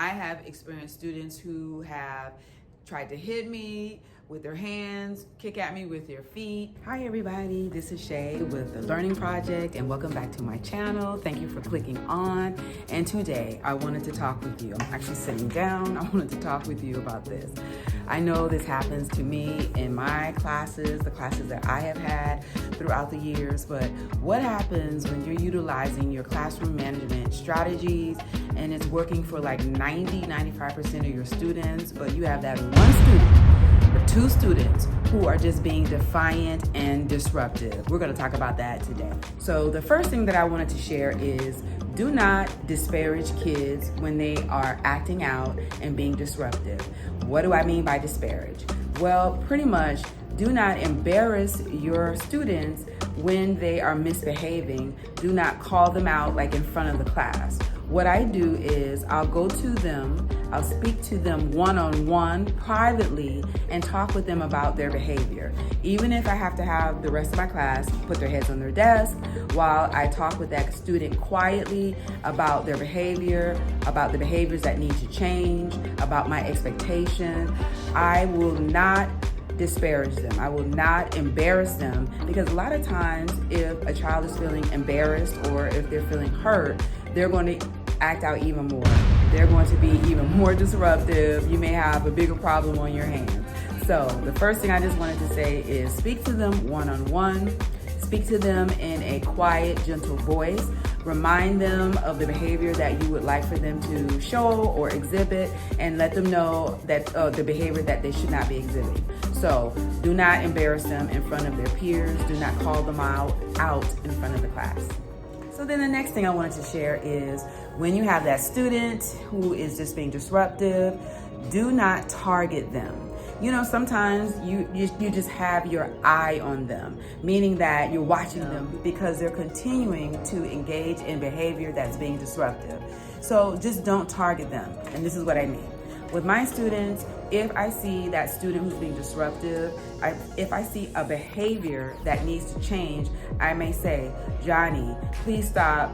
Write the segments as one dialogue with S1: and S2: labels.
S1: I have experienced students who have tried to hit me with their hands, kick at me with their feet. Hi everybody, this is Shay with The Learning Project and welcome back to my channel. Thank you for clicking on. And today I wanted to talk with you. I'm actually sitting down. I wanted to talk with you about this. I know this happens to me in my classes, the classes that I have had throughout the years, but what happens when you're utilizing your classroom management strategies and it's working for like 95% of your students, but you have that one student or two students who are just being defiant and disruptive. We're gonna talk about that today. So the first thing that I wanted to share is do not disparage kids when they are acting out and being disruptive. What do I mean by disparage? Well, pretty much do not embarrass your students when they are misbehaving. Do not call them out like in front of the class. What I do is I'll go to them, I'll speak to them one-on-one privately and talk with them about their behavior. Even if I have to have the rest of my class put their heads on their desk while I talk with that student quietly about their behavior, about the behaviors that need to change, about my expectation. I will not disparage them. I will not embarrass them, because a lot of times if a child is feeling embarrassed or if they're feeling hurt, they're going to act out even more. They're going to be even more disruptive. You may have a bigger problem on your hands. So the first thing I just wanted to say is speak to them one-on-one. Speak to them in a quiet, gentle voice. Remind them of the behavior that you would like for them to show or exhibit, and let them know that the behavior that they should not be exhibiting. So do not embarrass them in front of their peers. Do not call them out in front of the class. So then the next thing I wanted to share is when you have that student who is just being disruptive, do not target them. You know, sometimes you just have your eye on them, meaning that you're watching them because they're continuing to engage in behavior that's being disruptive. So just don't target them. And this is what I mean. With my students, if I see that student who's being disruptive, if I see a behavior that needs to change, I may say, Johnny, please stop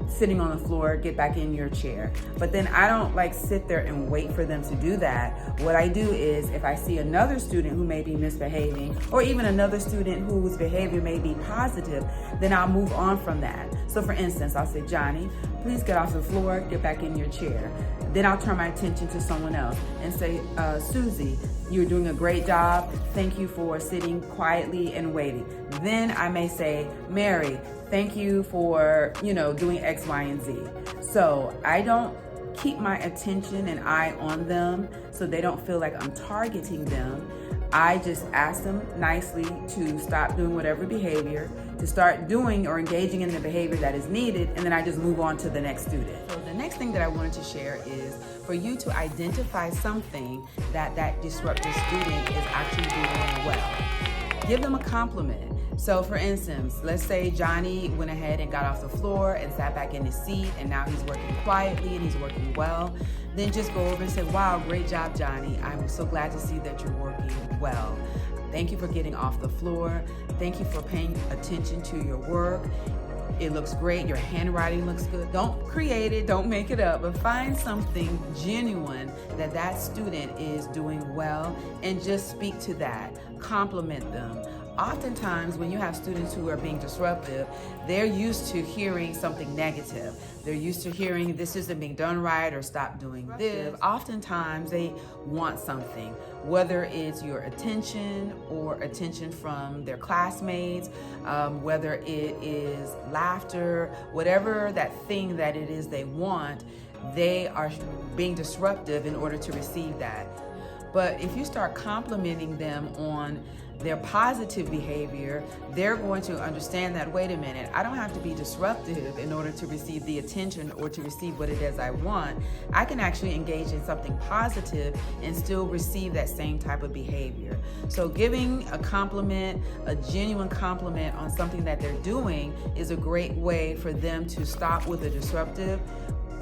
S1: sitting on the floor, get back in your chair. But then I don't like sit there and wait for them to do that. What I do is if I see another student who may be misbehaving, or even another student whose behavior may be positive, then I'll move on from that. So for instance, I'll say, Johnny, please get off the floor, get back in your chair. Then I'll turn my attention to someone else and say, Susie, you're doing a great job. Thank you for sitting quietly and waiting. Then I may say, Mary, thank you for, doing X, Y, and Z. So I don't keep my attention and eye on them so they don't feel like I'm targeting them. I just ask them nicely to stop doing whatever behavior, to start doing or engaging in the behavior that is needed, and then I just move on to the next student. So the next thing that I wanted to share is for you to identify something that disruptive student is actually doing well. Give them a compliment. So for instance, let's say Johnny went ahead and got off the floor and sat back in his seat, and now he's working quietly and he's working well. Then just go over and say, wow, great job, Johnny. I'm so glad to see that you're working well. Thank you for getting off the floor. Thank you for paying attention to your work. It looks great. Your handwriting looks good. Don't create it. Don't make it up, but find something genuine that student is doing well and just speak to that. Compliment them. Oftentimes, when you have students who are being disruptive, they're used to hearing something negative. They're used to hearing this isn't being done right or stop doing this. Oftentimes, they want something, whether it's your attention or attention from their classmates, whether it is laughter, whatever that thing that it is they want, they are being disruptive in order to receive that. But if you start complimenting them on their positive behavior, they're going to understand that, wait a minute, I don't have to be disruptive in order to receive the attention or to receive what it is I want. I can actually engage in something positive and still receive that same type of behavior. So giving a compliment, a genuine compliment on something that they're doing is a great way for them to stop with the disruptive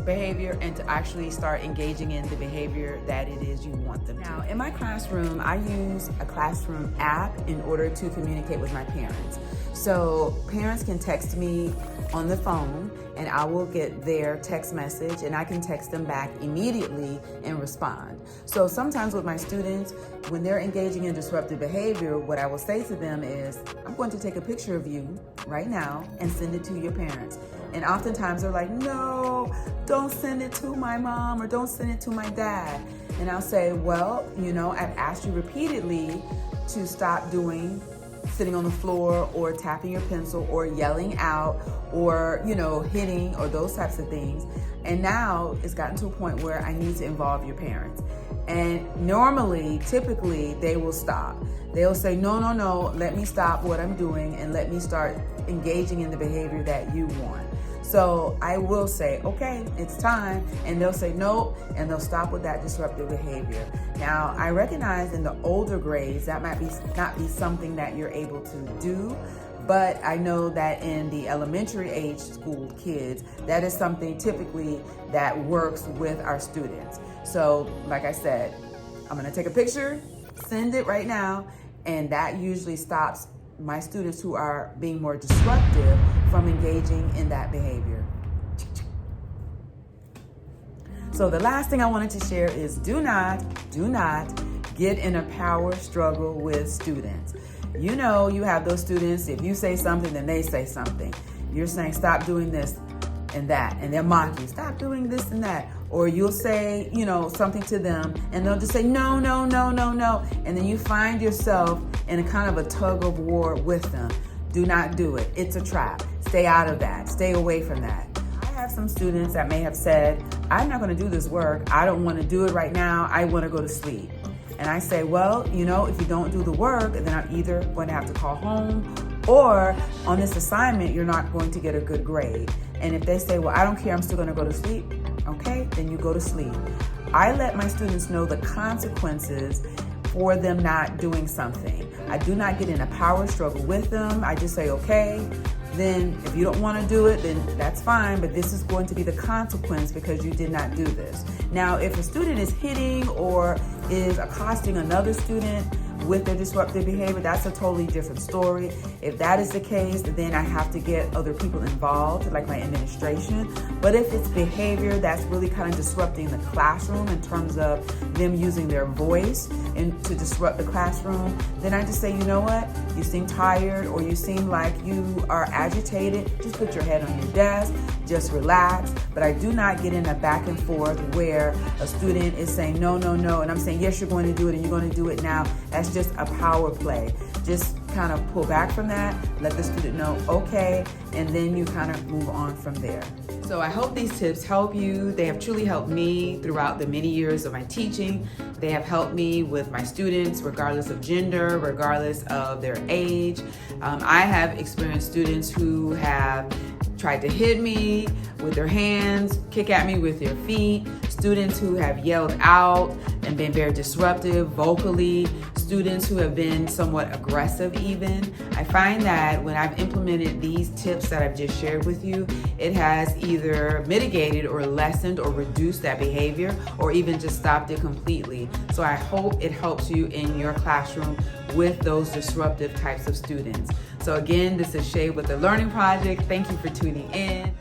S1: behavior and to actually start engaging in the behavior that it is you want them to. Now, in my classroom, I use a classroom app in order to communicate with my parents. So parents can text me on the phone and I will get their text message and I can text them back immediately and respond. So sometimes with my students, when they're engaging in disruptive behavior, what I will say to them is, I'm going to take a picture of you right now and send it to your parents. And oftentimes they're like, no, don't send it to my mom or don't send it to my dad. And I'll say, well, I've asked you repeatedly to stop doing sitting on the floor or tapping your pencil or yelling out or, hitting or those types of things. And now it's gotten to a point where I need to involve your parents. And typically, they will stop. They'll say, no, let me stop what I'm doing and let me start engaging in the behavior that you want. So I will say, okay, it's time. And they'll say no, and they'll stop with that disruptive behavior. Now, I recognize in the older grades, that might not be something that you're able to do. But I know that in the elementary age school kids, that is something typically that works with our students. So like I said, I'm gonna take a picture, send it right now, and that usually stops my students who are being more disruptive from engaging in that behavior. So the last thing I wanted to share is do not get in a power struggle with students. You have those students, if you say something, then they say something. You're saying, stop doing this and that, and they'll mock you, stop doing this and that. Or you'll say, something to them, and they'll just say, no. And then you find yourself in a kind of a tug of war with them. Do not do it. It's a trap. Stay out of that. Stay away from that. I have some students that may have said, I'm not going to do this work. I don't want to do it right now. I want to go to sleep. And I say, well, if you don't do the work, then I'm either going to have to call home, or on this assignment, you're not going to get a good grade. And if they say, well, I don't care, I'm still going to go to sleep, okay, then you go to sleep. I let my students know the consequences for them not doing something. I do not get in a power struggle with them. I just say, okay, then if you don't want to do it, then that's fine, but this is going to be the consequence because you did not do this. Now, if a student is hitting or is accosting another student with their disruptive behavior, that's a totally different story. If that is the case, then I have to get other people involved, like my administration. But if it's behavior that's really kind of disrupting the classroom in terms of them using their voice and to disrupt the classroom, then I just say, you know what? You seem tired or you seem like you are agitated. Just put your head on your desk, just relax. But I do not get in a back and forth where a student is saying, no, and I'm saying, yes, you're going to do it and you're going to do it now. That's just a power play. Just kind of pull back from that, let the student know, okay, and then you kind of move on from there. So I hope these tips help you. They have truly helped me throughout the many years of my teaching. They have helped me with my students, regardless of gender, regardless of their age. I have experienced students who have tried to hit me with their hands, kick at me with their feet, students who have yelled out and been very disruptive vocally, students who have been somewhat aggressive even. I find that when I've implemented these tips that I've just shared with you, it has either mitigated or lessened or reduced that behavior or even just stopped it completely. So I hope it helps you in your classroom with those disruptive types of students. So again, this is Shay with the Learning Project. Thank you for tuning in.